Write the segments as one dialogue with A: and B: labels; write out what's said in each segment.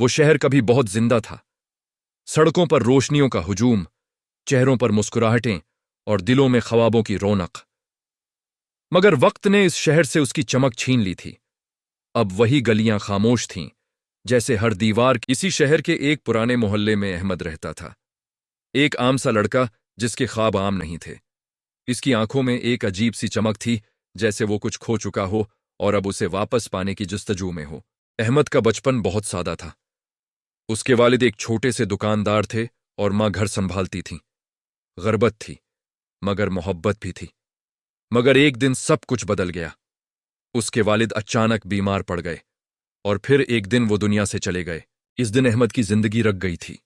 A: वो शहर कभी बहुत जिंदा था। सड़कों पर रोशनियों का हुजूम, चेहरों पर मुस्कुराहटें और दिलों में ख्वाबों की रौनक। मगर वक्त ने इस शहर से उसकी चमक छीन ली थी। अब वही गलियां खामोश थीं, जैसे हर दीवार। इसी शहर के एक पुराने मोहल्ले में अहमद रहता था। एक आम सा लड़का जिसके ख्वाब आम नहीं थे। इसकी आंखों में एक अजीब सी चमक थी, जैसे वो कुछ खो चुका हो और अब उसे वापस पाने की जस्तजू में हो। अहमद का बचपन बहुत सादा था। उसके वालिद एक छोटे से दुकानदार थे और मां घर संभालती थीं। गुर्बत थी, मगर मोहब्बत भी थी। मगर एक दिन सब कुछ बदल गया। उसके वालिद अचानक बीमार पड़ गए और फिर एक दिन वो दुनिया से चले गए। इस दिन अहमद की जिंदगी रख गई थी।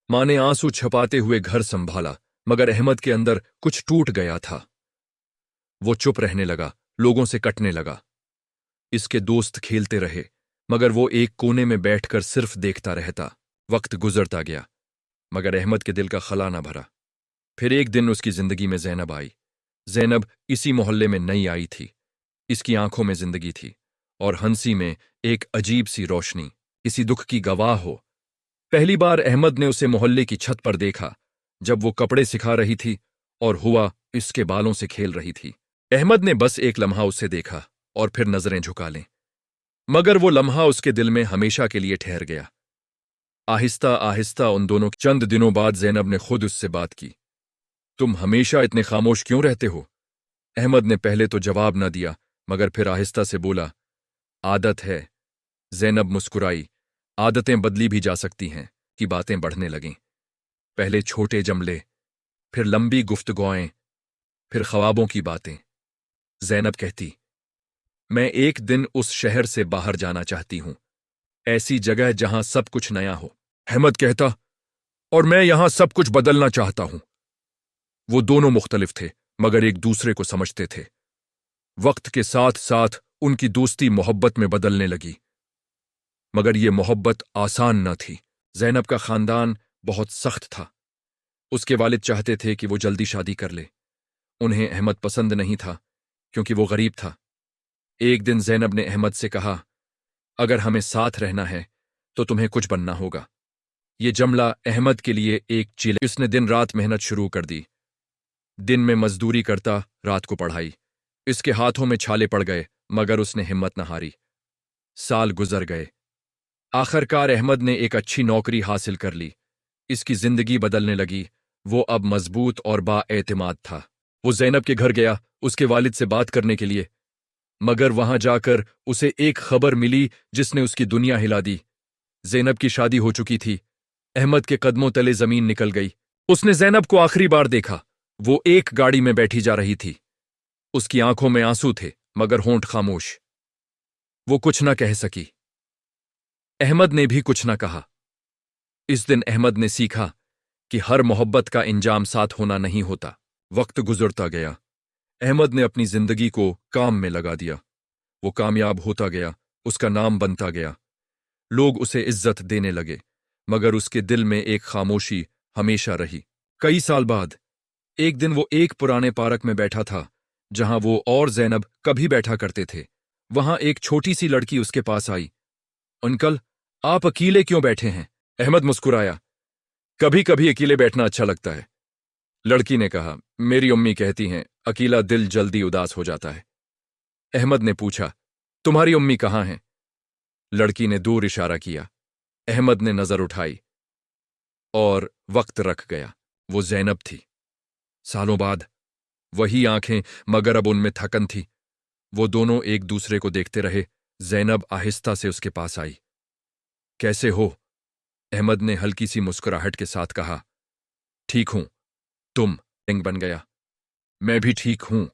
A: मां ने आंसू छपाते हुए घर संभाला, मगर अहमद के अंदर कुछ टूट गया था। वो चुप रहने लगा, लोगों से कटने लगा। इसके दोस्त खेलते रहे, मगर वो एक कोने में बैठकर सिर्फ देखता रहता। वक्त गुजरता गया, मगर अहमद के दिल का खला न भरा। फिर एक दिन उसकी जिंदगी में जैनब आई। जैनब इसी मोहल्ले में नई आई थी। इसकी आंखों में जिंदगी थी और हंसी में एक अजीब सी रोशनी, किसी दुख की गवाह हो। पहली बार अहमद ने उसे मोहल्ले की छत पर देखा, जब वो कपड़े सिखा रही थी और हुआ इसके बालों से खेल रही थी। अहमद ने बस एक लम्हा उसे देखा और फिर नजरें झुका लें, मगर वो लम्हा उसके दिल में हमेशा के लिए ठहर गया। आहिस्ता आहिस्ता उन दोनों चंद दिनों बाद जैनब ने खुद उससे बात की। तुम हमेशा इतने खामोश क्यों रहते हो? अहमद ने पहले तो जवाब न दिया, मगर फिर आहिस्ता से बोला, आदत है। जैनब मुस्कुराई। आदतें बदली भी जा सकती हैं कि बातें बढ़ने लगें। पहले छोटे जमले, फिर लंबी गुफ्तगुएं, फिर ख्वाबों की बातें। जैनब कहती, मैं एक दिन उस शहर से बाहर जाना चाहती हूं, ऐसी जगह जहां सब कुछ नया हो। अहमद कहता, और मैं यहां सब कुछ बदलना चाहता हूं। वो दोनों मुख्तलिफ थे, मगर एक दूसरे को समझते थे। वक्त के साथ साथ उनकी दोस्ती मोहब्बत में बदलने लगी, मगर ये मोहब्बत आसान न थी। जैनब का खानदान बहुत सख्त था। उसके वालिद चाहते थे कि वो जल्दी शादी कर ले। उन्हें अहमद पसंद नहीं था, क्योंकि वो गरीब था। एक दिन जैनब ने अहमद से कहा, अगर हमें साथ रहना है तो तुम्हें कुछ बनना होगा। ये जुमला अहमद के लिए एक चील। इसने दिन रात मेहनत शुरू कर दी। दिन में मजदूरी करता, रात को पढ़ाई। इसके हाथों में छाले पड़ गए, मगर उसने हिम्मत न हारी। साल गुजर गए। आखिरकार अहमद ने एक अच्छी नौकरी हासिल कर ली। इसकी जिंदगी बदलने लगी। वो अब मजबूत और बाएतिमाद था। वो जैनब के घर गया उसके वालिद से बात करने के लिए, मगर वहां जाकर उसे एक खबर मिली जिसने उसकी दुनिया हिला दी। जैनब की शादी हो चुकी थी। अहमद के कदमों तले जमीन निकल गई। उसने जैनब को आखिरी बार देखा। वो एक गाड़ी में बैठी जा रही थी। उसकी आंखों में आंसू थे, मगर होंठ खामोश। वो कुछ न कह सकी। अहमद ने भी कुछ न कहा। इस दिन अहमद ने सीखा कि हर मोहब्बत का इंजाम साथ होना नहीं होता। वक्त गुजरता गया। अहमद ने अपनी जिंदगी को काम में लगा दिया। वो कामयाब होता गया, उसका नाम बनता गया। लोग उसे इज्जत देने लगे, मगर उसके दिल में एक खामोशी हमेशा रही। कई साल बाद एक दिन वो एक पुराने पार्क में बैठा था, जहां वो और जैनब कभी बैठा करते थे। वहां एक छोटी सी लड़की उसके पास आई। अंकल, आप अकेले क्यों बैठे हैं? अहमद मुस्कुराया। कभी कभी अकेले बैठना अच्छा लगता है। लड़की ने कहा, मेरी अम्मी कहती हैं अकेला दिल जल्दी उदास हो जाता है। अहमद ने पूछा, तुम्हारी अम्मी कहाँ हैं? लड़की ने दूर इशारा किया। अहमद ने नजर उठाई और वक्त रख गया। वो जैनब थी। सालों बाद वही आंखें, मगर अब उनमें थकन थी। वो दोनों एक दूसरे को देखते रहे। जैनब आहिस्ता से उसके पास आई। कैसे हो? अहमद ने हल्की सी मुस्कुराहट के साथ कहा, ठीक हूं। तुम? रंग बन गया। मैं भी ठीक हूं।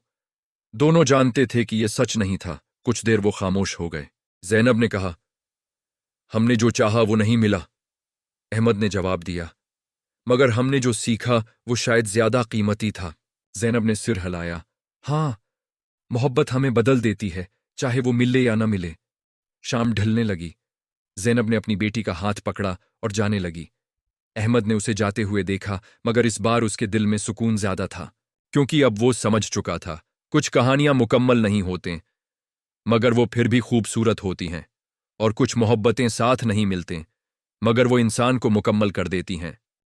A: दोनों जानते थे कि यह सच नहीं था। कुछ देर वो खामोश हो गए। जैनब ने कहा, हमने जो चाहा वो नहीं मिला। अहमद ने जवाब दिया, मगर हमने जो सीखा वो शायद ज्यादा कीमती था। जैनब ने सिर हिलाया। हां, मोहब्बत हमें बदल देती है, चाहे वो मिले या ना मिले। शाम ढलने लगी। जैनब ने अपनी बेटी का हाथ पकड़ा और जाने लगी। अहमद ने उसे जाते हुए देखा, मगर इस बार उसके दिल में सुकून ज्यादा था, क्योंकि अब वो समझ चुका था कुछ कहानियां मुकम्मल नहीं होते, मगर वो फिर भी खूबसूरत होती हैं, और कुछ मोहब्बतें साथ नहीं मिलते, मगर वो इंसान को मुकम्मल कर देती हैं।